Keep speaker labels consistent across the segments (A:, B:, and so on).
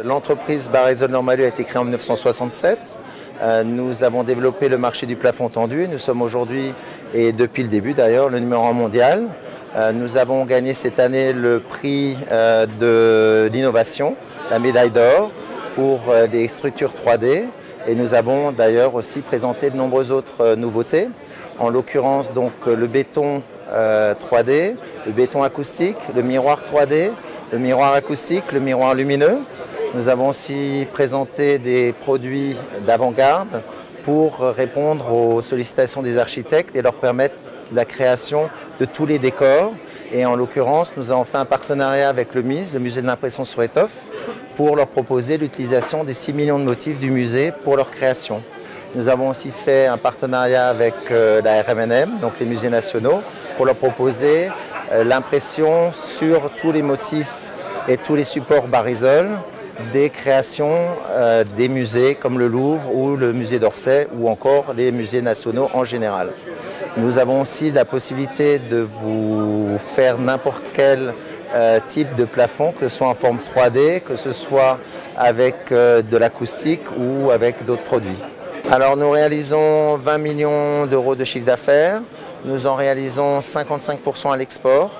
A: L'entreprise Barisol Normalu a été créée en 1967. Nous avons développé le marché du plafond tendu. Nous sommes aujourd'hui, et depuis le début d'ailleurs, le numéro 1 mondial. Nous avons gagné cette année le prix de l'innovation, la médaille d'or pour les structures 3D. Et nous avons d'ailleurs aussi présenté de nombreuses autres nouveautés. En l'occurrence donc le béton 3D, le béton acoustique, le miroir 3D, le miroir acoustique, le miroir lumineux. Nous avons aussi présenté des produits d'avant-garde pour répondre aux sollicitations des architectes et leur permettre la création de tous les décors. Et en l'occurrence, nous avons fait un partenariat avec le MIS, le musée de l'impression sur étoffe, pour leur proposer l'utilisation des 6 millions de motifs du musée pour leur création. Nous avons aussi fait un partenariat avec la RMNM, donc les musées nationaux, pour leur proposer l'impression sur tous les motifs et tous les supports Barisol des créations des musées comme le Louvre ou le musée d'Orsay ou encore les musées nationaux en général. Nous avons aussi la possibilité de vous faire n'importe quel type de plafond, que ce soit en forme 3D, que ce soit avec de l'acoustique ou avec d'autres produits. Alors nous réalisons 20 millions d'euros de chiffre d'affaires, nous en réalisons 55% à l'export.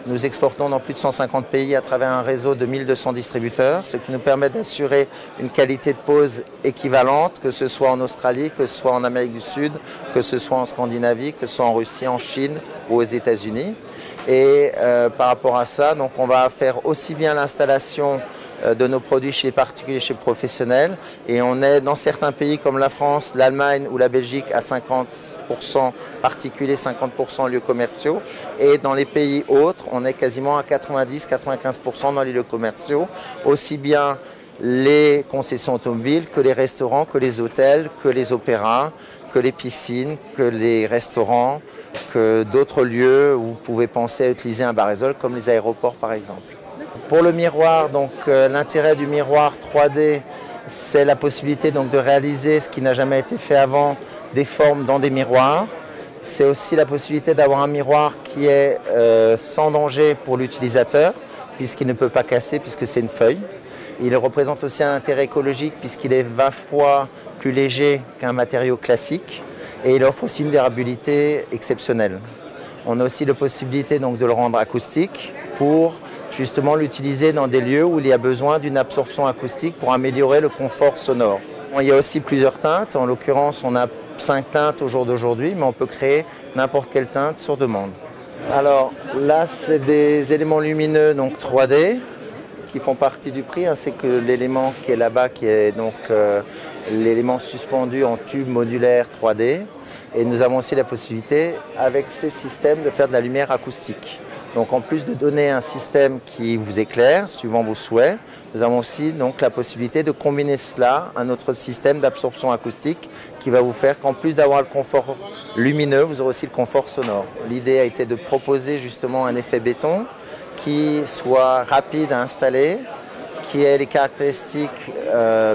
A: Nous exportons dans plus de 150 pays à travers un réseau de 1200 distributeurs, ce qui nous permet d'assurer une qualité de pose équivalente, que ce soit en Australie, que ce soit en Amérique du Sud, que ce soit en Scandinavie, que ce soit en Russie, en Chine ou aux États-Unis. Et par rapport à ça, donc on va faire aussi bien l'installation de nos produits chez les particuliers, chez les professionnels. Et on est dans certains pays comme la France, l'Allemagne ou la Belgique à 50% particuliers, 50% lieux commerciaux. Et dans les pays autres, on est quasiment à 90-95% dans les lieux commerciaux. Aussi bien les concessions automobiles que les restaurants, que les hôtels, que les opéras, que les piscines, que les restaurants, que d'autres lieux où vous pouvez penser à utiliser un Barisol comme les aéroports par exemple. Pour le miroir, donc l'intérêt du miroir 3D, c'est la possibilité donc de réaliser ce qui n'a jamais été fait avant, des formes dans des miroirs. C'est aussi la possibilité d'avoir un miroir qui est sans danger pour l'utilisateur, puisqu'il ne peut pas casser, puisque c'est une feuille. Il représente aussi un intérêt écologique, puisqu'il est 20 fois plus léger qu'un matériau classique. Et il offre aussi une durabilité exceptionnelle. On a aussi la possibilité donc de le rendre acoustique pour justement l'utiliser dans des lieux où il y a besoin d'une absorption acoustique pour améliorer le confort sonore. Il y a aussi plusieurs teintes, en l'occurrence on a 5 teintes au jour d'aujourd'hui, mais on peut créer n'importe quelle teinte sur demande. Alors là c'est des éléments lumineux donc 3D qui font partie du prix, ainsi que l'élément qui est là-bas qui est donc l'élément suspendu en tube modulaire 3D. Et nous avons aussi la possibilité avec ces systèmes de faire de la lumière acoustique. Donc en plus de donner un système qui vous éclaire, suivant vos souhaits, nous avons aussi donc la possibilité de combiner cela à notre système d'absorption acoustique qui va vous faire qu'en plus d'avoir le confort lumineux, vous aurez aussi le confort sonore. L'idée a été de proposer justement un effet béton qui soit rapide à installer, qui ait les caractéristiques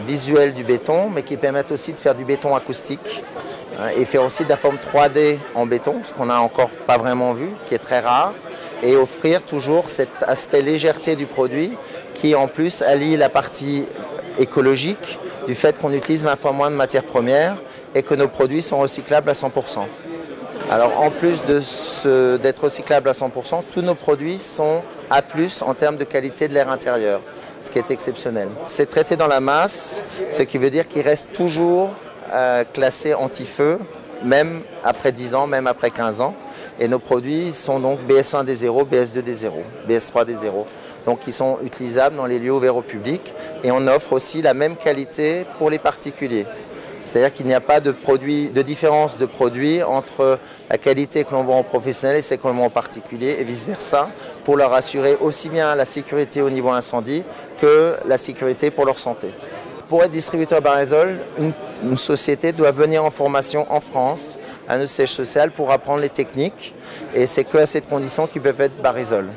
A: visuelles du béton, mais qui permettent aussi de faire du béton acoustique et faire aussi de la forme 3D en béton, ce qu'on n'a encore pas vraiment vu, qui est très rare. Et offrir toujours cet aspect légèreté du produit qui en plus allie la partie écologique du fait qu'on utilise 20 fois moins de matières premières et que nos produits sont recyclables à 100%. Alors en plus d'être recyclables à 100%, tous nos produits sont A+ en termes de qualité de l'air intérieur, ce qui est exceptionnel. C'est traité dans la masse, ce qui veut dire qu'il reste toujours classé anti-feu, même après 10 ans, même après 15 ans. Et nos produits sont donc BS1D0, BS2D0, BS3D0. Donc ils sont utilisables dans les lieux ouverts au public et on offre aussi la même qualité pour les particuliers. C'est-à-dire qu'il n'y a pas de différence de produit entre la qualité que l'on vend en professionnel et celle que l'on vend en particulier et vice-versa pour leur assurer aussi bien la sécurité au niveau incendie que la sécurité pour leur santé. Pour être distributeur Barisol, une société doit venir en formation en France, à notre siège social, pour apprendre les techniques. Et c'est qu'à cette condition qu'ils peuvent être Barisol.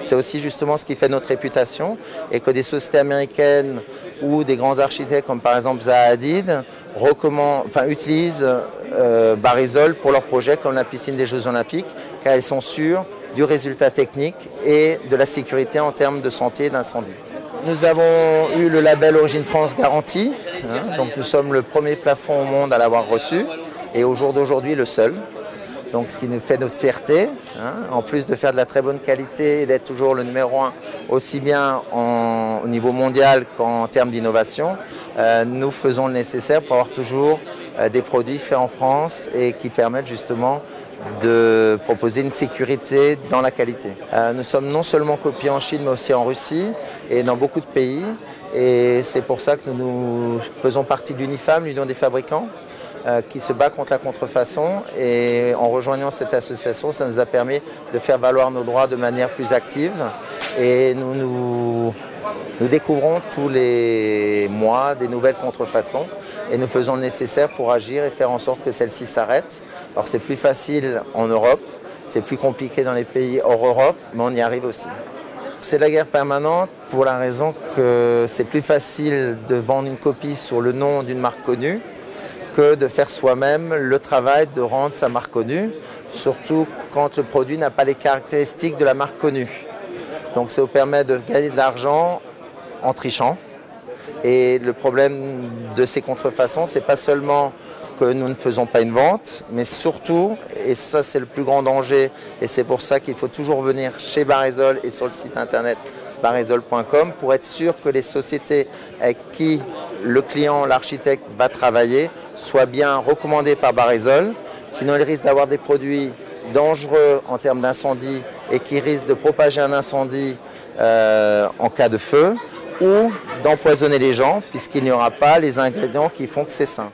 A: C'est aussi justement ce qui fait notre réputation et que des sociétés américaines ou des grands architectes comme par exemple Zaha Hadid utilisent Barisol pour leurs projets comme la piscine des Jeux Olympiques, car elles sont sûres du résultat technique et de la sécurité en termes de santé et d'incendie. nous avons eu le label Origine France Garantie, donc nous sommes le premier plafond au monde à l'avoir reçu et au jour d'aujourd'hui le seul. Donc ce qui nous fait notre fierté, en plus de faire de la très bonne qualité et d'être toujours le numéro 1 aussi bien au niveau mondial qu'en termes d'innovation, nous faisons le nécessaire pour avoir toujours des produits faits en France et qui permettent justement de proposer une sécurité dans la qualité. Nous sommes non seulement copiés en Chine mais aussi en Russie et dans beaucoup de pays et c'est pour ça que nous faisons partie de l'UNIFAM, l'Union des fabricants, qui se bat contre la contrefaçon et en rejoignant cette association, ça nous a permis de faire valoir nos droits de manière plus active et nous découvrons tous les mois des nouvelles contrefaçons et nous faisons le nécessaire pour agir et faire en sorte que celles-ci s'arrêtent. Alors c'est plus facile en Europe, c'est plus compliqué dans les pays hors Europe, mais on y arrive aussi. C'est la guerre permanente pour la raison que c'est plus facile de vendre une copie sur le nom d'une marque connue que de faire soi-même le travail de rendre sa marque connue, surtout quand le produit n'a pas les caractéristiques de la marque connue. Donc ça vous permet de gagner de l'argent en trichant. Et le problème de ces contrefaçons, c'est pas seulement que nous ne faisons pas une vente, mais surtout, et ça c'est le plus grand danger, et c'est pour ça qu'il faut toujours venir chez Barisol et sur le site internet barisol.com pour être sûr que les sociétés avec qui le client, l'architecte va travailler soient bien recommandées par Barisol. Sinon, il risque d'avoir des produits dangereux en termes d'incendie et qui risquent de propager un incendie en cas de feu ou d'empoisonner les gens puisqu'il n'y aura pas les ingrédients qui font que c'est sain.